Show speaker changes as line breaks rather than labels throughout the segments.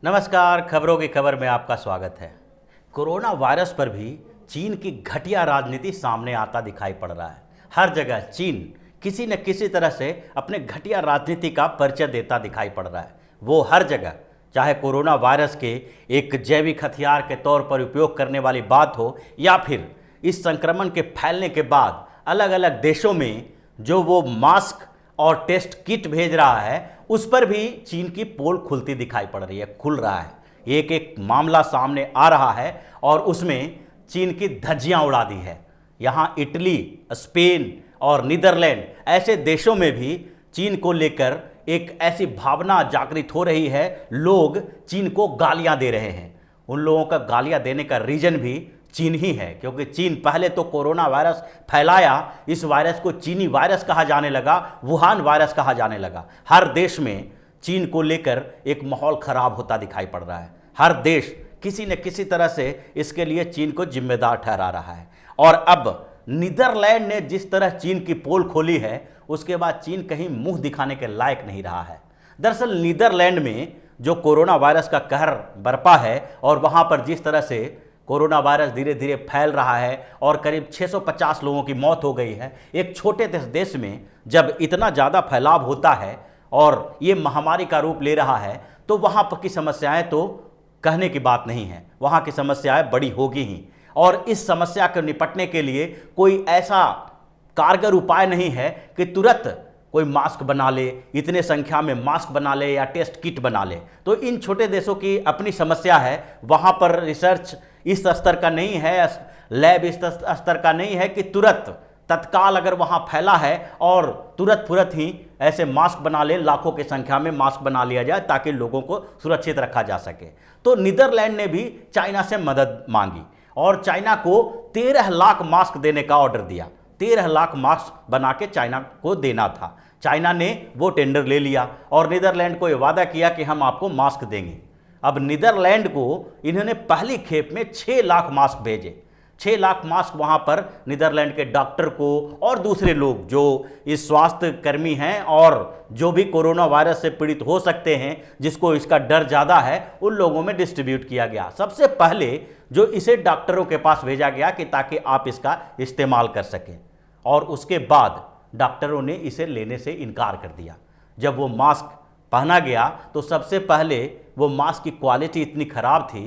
नमस्कार, खबरों की खबर में आपका स्वागत है। कोरोना वायरस पर भी चीन की घटिया राजनीति सामने आता दिखाई पड़ रहा है। हर जगह चीन किसी न किसी तरह से अपने घटिया राजनीति का परिचय देता दिखाई पड़ रहा है। वो हर जगह, चाहे कोरोना वायरस के एक जैविक हथियार के तौर पर उपयोग करने वाली बात हो या फिर इस संक्रमण के फैलने के बाद अलग अलग देशों में जो वो मास्क और टेस्ट किट भेज रहा है, उस पर भी चीन की पोल खुलती दिखाई पड़ रही है, खुल रहा है। एक एक मामला सामने आ रहा है और उसमें चीन की धज्जियां उड़ा दी है। यहाँ इटली, स्पेन और नीदरलैंड ऐसे देशों में भी चीन को लेकर एक ऐसी भावना जागृत हो रही है। लोग चीन को गालियां दे रहे हैं। उन लोगों का गालियां देने का रीजन भी चीन ही है, क्योंकि चीन पहले तो कोरोना वायरस फैलाया, इस वायरस को चीनी वायरस कहा जाने लगा, वुहान वायरस कहा जाने लगा। हर देश में चीन को लेकर एक माहौल खराब होता दिखाई पड़ रहा है। हर देश किसी न किसी तरह से इसके लिए चीन को जिम्मेदार ठहरा रहा है। और अब नीदरलैंड ने जिस तरह चीन की पोल खोली है, उसके बाद चीन कहीं मुंह दिखाने के लायक नहीं रहा है। दरअसल नीदरलैंड में जो कोरोना वायरस का कहर बरपा है और वहाँ पर जिस तरह से कोरोना वायरस धीरे धीरे फैल रहा है और करीब 650 लोगों की मौत हो गई है। एक छोटे देश में जब इतना ज़्यादा फैलाव होता है और ये महामारी का रूप ले रहा है, तो वहाँ पर की समस्याएं तो कहने की बात नहीं है, वहाँ की समस्याएं बड़ी होगी ही। और इस समस्या को निपटने के लिए कोई ऐसा कारगर उपाय नहीं है कि तुरंत कोई मास्क बना ले, इतने संख्या में मास्क बना ले या टेस्ट किट बना ले। तो इन छोटे देशों की अपनी समस्या है। वहाँ पर रिसर्च इस स्तर का नहीं है, लैब इस स्तर का नहीं है कि तुरंत तत्काल अगर वहाँ फैला है और तुरंत ही ऐसे मास्क बना ले, लाखों की संख्या में मास्क बना लिया जाए ताकि लोगों को सुरक्षित रखा जा सके। तो नीदरलैंड ने भी चाइना से मदद मांगी और चाइना को 13 लाख मास्क देने का ऑर्डर दिया। 13 लाख मास्क बना के चाइना को देना था। चाइना ने वो टेंडर ले लिया और नीदरलैंड को ये वादा किया कि हम आपको मास्क देंगे। अब नीदरलैंड को इन्होंने पहली खेप में 6 लाख मास्क भेजे। 6 लाख मास्क वहाँ पर नीदरलैंड के डॉक्टर को और दूसरे लोग जो इस स्वास्थ्य कर्मी हैं और जो भी कोरोना वायरस से पीड़ित हो सकते हैं, जिसको इसका डर ज़्यादा है, उन लोगों में डिस्ट्रीब्यूट किया गया। सबसे पहले जो इसे डॉक्टरों के पास भेजा गया कि ताकि आप इसका इस्तेमाल कर सकें, और उसके बाद डॉक्टरों ने इसे लेने से इनकार कर दिया। जब वो मास्क पहना गया तो सबसे पहले वो मास्क की क्वालिटी इतनी ख़राब थी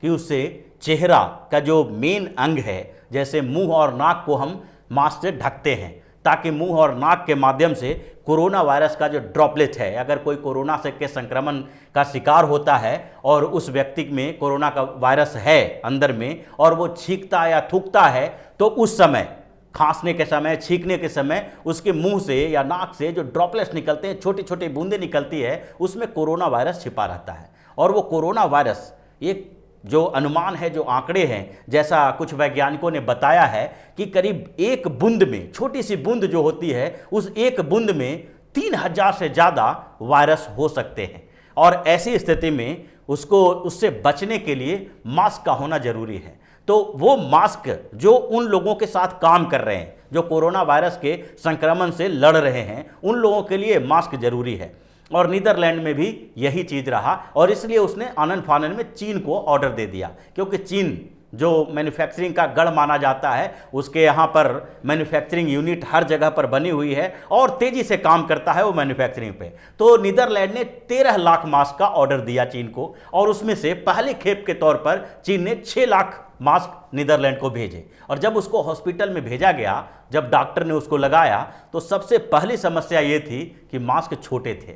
कि उससे चेहरा का जो मेन अंग है, जैसे मुंह और नाक को हम मास्क से ढकते हैं ताकि मुंह और नाक के माध्यम से कोरोना वायरस का जो ड्रॉपलेट है, अगर कोई कोरोना से के संक्रमण का शिकार होता है और उस व्यक्ति में कोरोना का वायरस है अंदर में और वो छींकता या थूकता है, तो उस समय खांसने के समय, छींकने के समय उसके मुंह से या नाक से जो ड्रॉपलेट्स निकलते हैं, छोटी छोटी बूंदें निकलती है, उसमें कोरोना वायरस छिपा रहता है। और वो कोरोना वायरस, एक जो अनुमान है, जो आंकड़े हैं, जैसा कुछ वैज्ञानिकों ने बताया है कि करीब एक बूंद में, छोटी सी बूंद जो होती है, उस एक बूंद में 3000 से ज़्यादा वायरस हो सकते हैं। और ऐसी स्थिति में उससे बचने के लिए मास्क का होना जरूरी है। तो वो मास्क जो उन लोगों के साथ काम कर रहे हैं, जो कोरोना वायरस के संक्रमण से लड़ रहे हैं, उन लोगों के लिए मास्क जरूरी है। और नीदरलैंड में भी यही चीज़ रहा और इसलिए उसने आनन फानन में चीन को ऑर्डर दे दिया, क्योंकि चीन जो मैन्युफैक्चरिंग का गढ़ माना जाता है, उसके यहाँ पर मैन्युफैक्चरिंग यूनिट हर जगह पर बनी हुई है और तेज़ी से काम करता है वो मैन्युफैक्चरिंग पे। तो नीदरलैंड ने 13 लाख मास्क का ऑर्डर दिया चीन को और उसमें से पहली खेप के तौर पर चीन ने 6 लाख मास्क नीदरलैंड को भेजे। और जब उसको हॉस्पिटल में भेजा गया, जब डॉक्टर ने उसको लगाया, तो सबसे पहली समस्या ये थी कि मास्क छोटे थे,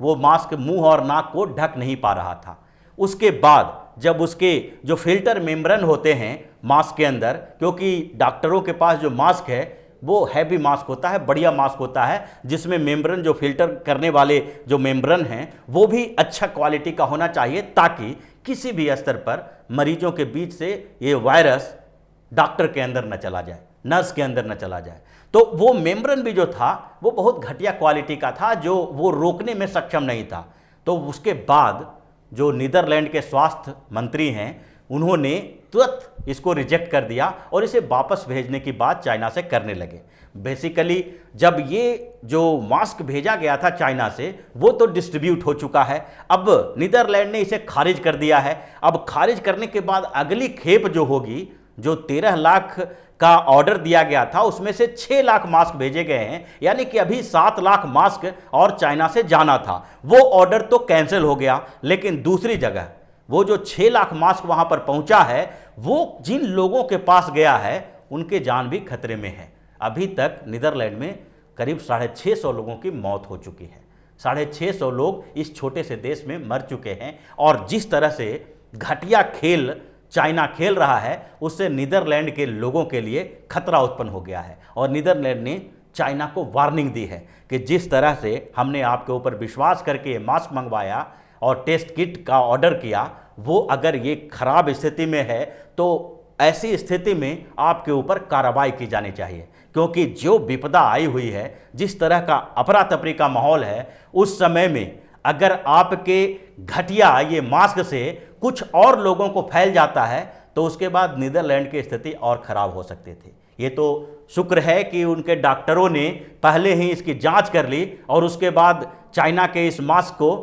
वो मास्क मुंह और नाक को ढक नहीं पा रहा था। उसके बाद जब उसके जो फिल्टर मेम्ब्रेन होते हैं मास्क के अंदर, क्योंकि डॉक्टरों के पास जो मास्क है वो हैवी मास्क होता है, बढ़िया मास्क होता है, जिसमें मेम्ब्रेन जो फिल्टर करने वाले जो मेम्ब्रेन हैं वो भी अच्छा क्वालिटी का होना चाहिए, ताकि किसी भी स्तर पर मरीजों के बीच से ये वायरस डॉक्टर के अंदर न चला जाए, नर्स के अंदर न चला जाए। तो वो मेम्ब्रेन भी जो था वो बहुत घटिया क्वालिटी का था, जो वो रोकने में सक्षम नहीं था। तो उसके बाद जो नीदरलैंड के स्वास्थ्य मंत्री हैं उन्होंने तुरंत इसको रिजेक्ट कर दिया और इसे वापस भेजने की बात चाइना से करने लगे। बेसिकली जब ये जो मास्क भेजा गया था चाइना से वो तो डिस्ट्रीब्यूट हो चुका है, अब नीदरलैंड ने इसे खारिज कर दिया है। अब खारिज करने के बाद अगली खेप जो होगी, जो 13 लाख का ऑर्डर दिया गया था उसमें से 6 लाख मास्क भेजे गए हैं, यानी कि अभी 7 लाख मास्क और चाइना से जाना था। वो ऑर्डर तो कैंसिल हो गया, लेकिन दूसरी जगह वो जो 6 लाख मास्क वहां पर पहुंचा है वो जिन लोगों के पास गया है उनके जान भी खतरे में है। अभी तक नीदरलैंड में करीब 650 लोगों की मौत हो चुकी है। 650 लोग इस छोटे से देश में मर चुके हैं और जिस तरह से घटिया खेल चाइना खेल रहा है उससे नीदरलैंड के लोगों के लिए खतरा उत्पन्न हो गया है। और नीदरलैंड ने चाइना को वार्निंग दी है कि जिस तरह से हमने आपके ऊपर विश्वास करके ये मास्क मंगवाया और टेस्ट किट का ऑर्डर किया, वो अगर ये खराब स्थिति में है तो ऐसी स्थिति में आपके ऊपर कार्रवाई की जानी चाहिए, क्योंकि जो विपदा आई हुई है, जिस तरह का अफरा तफरी का माहौल है, उस समय में अगर आपके घटिया ये मास्क से कुछ और लोगों को फैल जाता है तो उसके बाद नीदरलैंड की स्थिति और ख़राब हो सकती थी। ये तो शुक्र है कि उनके डॉक्टरों ने पहले ही इसकी जांच कर ली और उसके बाद चाइना के इस मास्क को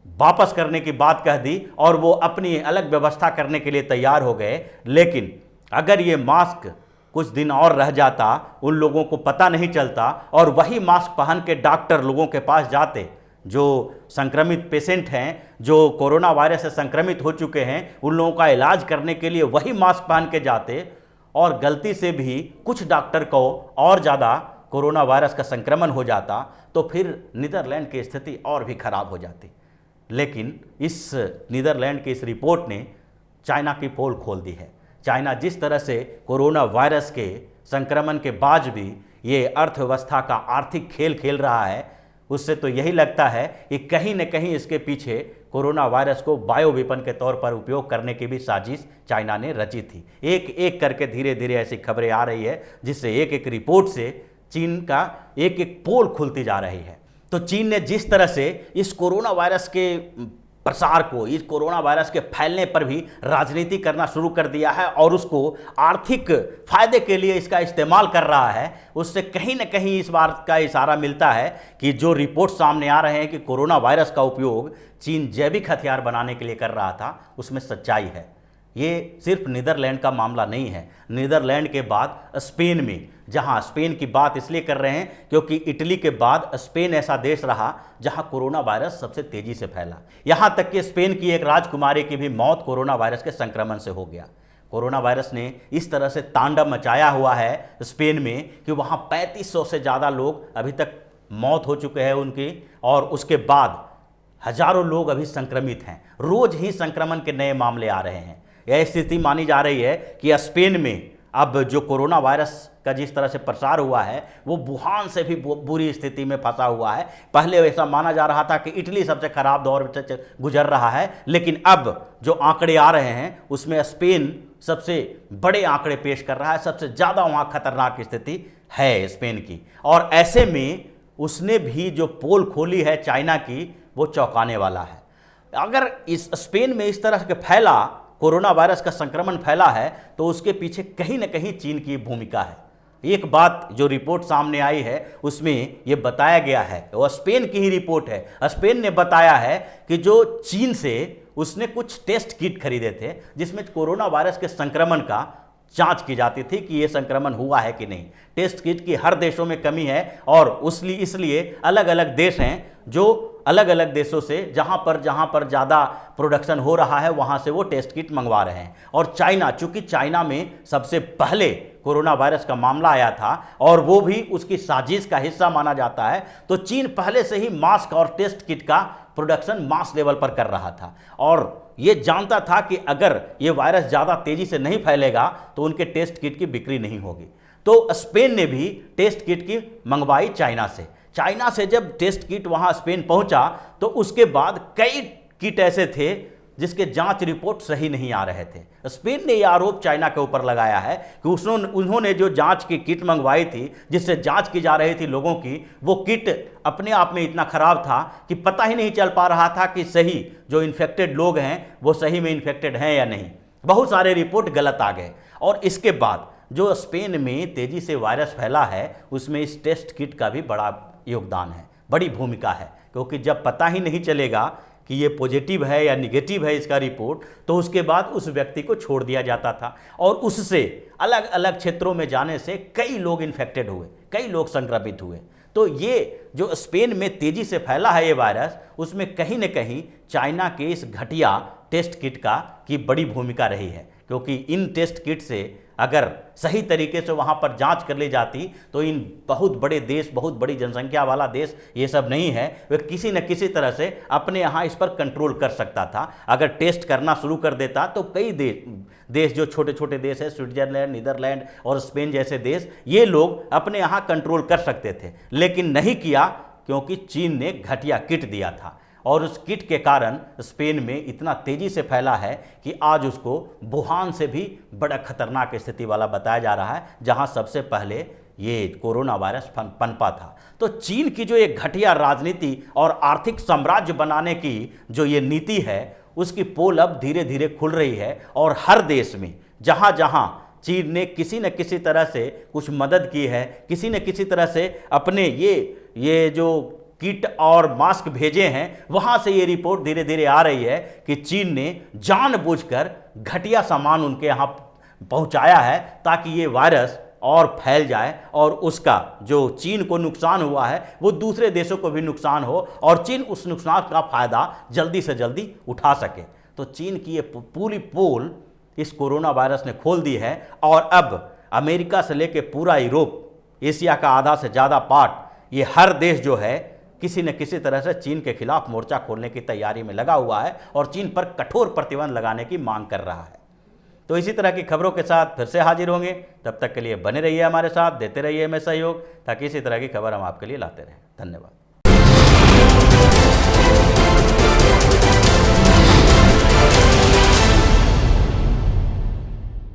वापस करने की बात कह दी और वो अपनी अलग व्यवस्था करने के लिए तैयार हो गए। लेकिन अगर ये मास्क कुछ दिन और रह जाता, उन लोगों को पता नहीं चलता और वही मास्क पहन के डॉक्टर लोगों के पास जाते जो संक्रमित पेशेंट हैं, जो कोरोना वायरस से संक्रमित हो चुके हैं, उन लोगों का इलाज करने के लिए वही मास्क पहन के जाते और गलती से भी कुछ डॉक्टर को और ज़्यादा कोरोना वायरस का संक्रमण हो जाता तो फिर नीदरलैंड की स्थिति और भी खराब हो जाती। लेकिन इस नीदरलैंड की इस रिपोर्ट ने चाइना की पोल खोल दी है। चाइना जिस तरह से कोरोना वायरस के संक्रमण के बाद भी ये अर्थव्यवस्था का आर्थिक खेल खेल रहा है, उससे तो यही लगता है कि कहीं न कहीं इसके पीछे कोरोना वायरस को बायो वेपन के तौर पर उपयोग करने की भी साजिश चाइना ने रची थी। एक एक करके धीरे धीरे ऐसी खबरें आ रही है जिससे एक एक रिपोर्ट से चीन का एक एक पोल खुलती जा रही है। तो चीन ने जिस तरह से इस कोरोना वायरस के प्रसार को, इस कोरोना वायरस के फैलने पर भी राजनीति करना शुरू कर दिया है और उसको आर्थिक फायदे के लिए इसका इस्तेमाल कर रहा है, उससे कहीं न कहीं इस बात का इशारा मिलता है कि जो रिपोर्ट सामने आ रहे हैं कि कोरोना वायरस का उपयोग चीन जैविक हथियार बनाने के लिए कर रहा था, उसमें सच्चाई है। ये सिर्फ नीदरलैंड का मामला नहीं है। नीदरलैंड के बाद स्पेन में, जहां स्पेन की बात इसलिए कर रहे हैं क्योंकि इटली के बाद स्पेन ऐसा देश रहा जहां कोरोना वायरस सबसे तेजी से फैला। यहां तक कि स्पेन की एक राजकुमारी की भी मौत कोरोना वायरस के संक्रमण से हो गया। कोरोना वायरस ने इस तरह से तांडव मचाया हुआ है स्पेन में कि वहां 3500 से ज़्यादा लोग अभी तक मौत हो चुके हैं उनकी, और उसके बाद हजारों लोग अभी संक्रमित हैं। रोज ही संक्रमण के नए मामले आ रहे हैं। यह स्थिति मानी जा रही है कि स्पेन में अब जो कोरोना वायरस का जिस तरह से प्रसार हुआ है वो वुहान से भी बुरी स्थिति में फंसा हुआ है। पहले ऐसा माना जा रहा था कि इटली सबसे खराब दौर से गुजर रहा है, लेकिन अब जो आंकड़े आ रहे हैं उसमें स्पेन सबसे बड़े आंकड़े पेश कर रहा है। सबसे ज़्यादा वहाँ खतरनाक स्थिति है स्पेन की, और ऐसे में उसने भी जो पोल खोली है चाइना की, वो चौंकाने वाला है। अगर इस स्पेन में इस तरह के फैला कोरोना वायरस का संक्रमण फैला है तो उसके पीछे कहीं न कहीं चीन की भूमिका है। एक बात जो रिपोर्ट सामने आई है उसमें यह बताया गया है, वो स्पेन की ही रिपोर्ट है। स्पेन ने बताया है कि जो चीन से उसने कुछ टेस्ट किट खरीदे थे जिसमें कोरोना वायरस के संक्रमण का जांच की जाती थी कि यह संक्रमण हुआ है कि नहीं। टेस्ट किट की हर देशों में कमी है और इसलिए अलग अलग देश हैं जो अलग अलग देशों से जहां पर ज़्यादा प्रोडक्शन हो रहा है वहां से वो टेस्ट किट मंगवा रहे हैं। और चाइना, चूंकि चाइना में सबसे पहले कोरोना वायरस का मामला आया था और वो भी उसकी साजिश का हिस्सा माना जाता है, तो चीन पहले से ही मास्क और टेस्ट किट का प्रोडक्शन मास लेवल पर कर रहा था और ये जानता था कि अगर ये वायरस ज़्यादा तेज़ी से नहीं फैलेगा तो उनके टेस्ट किट की बिक्री नहीं होगी। तो स्पेन ने भी टेस्ट किट की मंगवाई चाइना से। चाइना से जब टेस्ट किट वहाँ स्पेन पहुँचा तो उसके बाद कई किट ऐसे थे जिसके जांच रिपोर्ट सही नहीं आ रहे थे। स्पेन ने यह आरोप चाइना के ऊपर लगाया है कि उन्होंने जो जांच की किट मंगवाई थी जिससे जांच की जा रही थी लोगों की, वो किट अपने आप में इतना ख़राब था कि पता ही नहीं चल पा रहा था कि सही जो इन्फेक्टेड लोग हैं वो सही में इन्फेक्टेड हैं या नहीं। बहुत सारे रिपोर्ट गलत आ गए। और इसके बाद जो स्पेन में तेज़ी से वायरस फैला है उसमें इस टेस्ट किट का भी बड़ा योगदान है, बड़ी भूमिका है, क्योंकि जब पता ही नहीं चलेगा कि ये पॉजिटिव है या निगेटिव है इसका रिपोर्ट, तो उसके बाद उस व्यक्ति को छोड़ दिया जाता था और उससे अलग अलग क्षेत्रों में जाने से कई लोग इन्फेक्टेड हुए, कई लोग संक्रमित हुए। तो ये जो स्पेन में तेज़ी से फैला है ये वायरस, उसमें कहीं न कहीं चाइना के इस घटिया टेस्ट किट की बड़ी भूमिका रही है, क्योंकि इन टेस्ट किट से अगर सही तरीके से वहाँ पर जांच कर ली जाती तो इन बहुत बड़े देश, बहुत बड़ी जनसंख्या वाला देश ये सब नहीं है, वे किसी न किसी तरह से अपने यहाँ इस पर कंट्रोल कर सकता था। अगर टेस्ट करना शुरू कर देता तो कई देश जो छोटे छोटे देश है, स्विट्जरलैंड, नीदरलैंड और स्पेन जैसे देश, ये लोग अपने यहाँ कंट्रोल कर सकते थे, लेकिन नहीं किया क्योंकि चीन ने घटिया किट दिया था। और उस किट के कारण स्पेन में इतना तेज़ी से फैला है कि आज उसको वुहान से भी बड़ा खतरनाक स्थिति वाला बताया जा रहा है, जहां सबसे पहले ये कोरोना वायरस पनपा था। तो चीन की जो एक घटिया राजनीति और आर्थिक साम्राज्य बनाने की जो ये नीति है, उसकी पोल अब धीरे धीरे खुल रही है और हर देश में जहाँ जहाँ चीन ने किसी न किसी तरह से कुछ मदद की है, किसी न किसी तरह से अपने ये जो किट और मास्क भेजे हैं, वहाँ से ये रिपोर्ट धीरे धीरे आ रही है कि चीन ने जानबूझकर घटिया सामान उनके यहाँ पहुँचाया है ताकि ये वायरस और फैल जाए और उसका जो चीन को नुकसान हुआ है वो दूसरे देशों को भी नुकसान हो और चीन उस नुकसान का फ़ायदा जल्दी से जल्दी उठा सके। तो चीन की ये पूरी पोल इस कोरोना वायरस ने खोल दी है और अब अमेरिका से लेकर पूरा यूरोप, एशिया का आधा से ज़्यादा पार्ट, ये हर देश जो है किसी न किसी तरह से चीन के खिलाफ मोर्चा खोलने की तैयारी में लगा हुआ है और चीन पर कठोर प्रतिबंध लगाने की मांग कर रहा है। तो इसी तरह की खबरों के साथ फिर से हाजिर होंगे, तब तक के लिए बने रहिए हमारे साथ, देते रहिए हमें सहयोग, ताकि इसी तरह की खबर हम आपके लिए लाते रहें। धन्यवाद।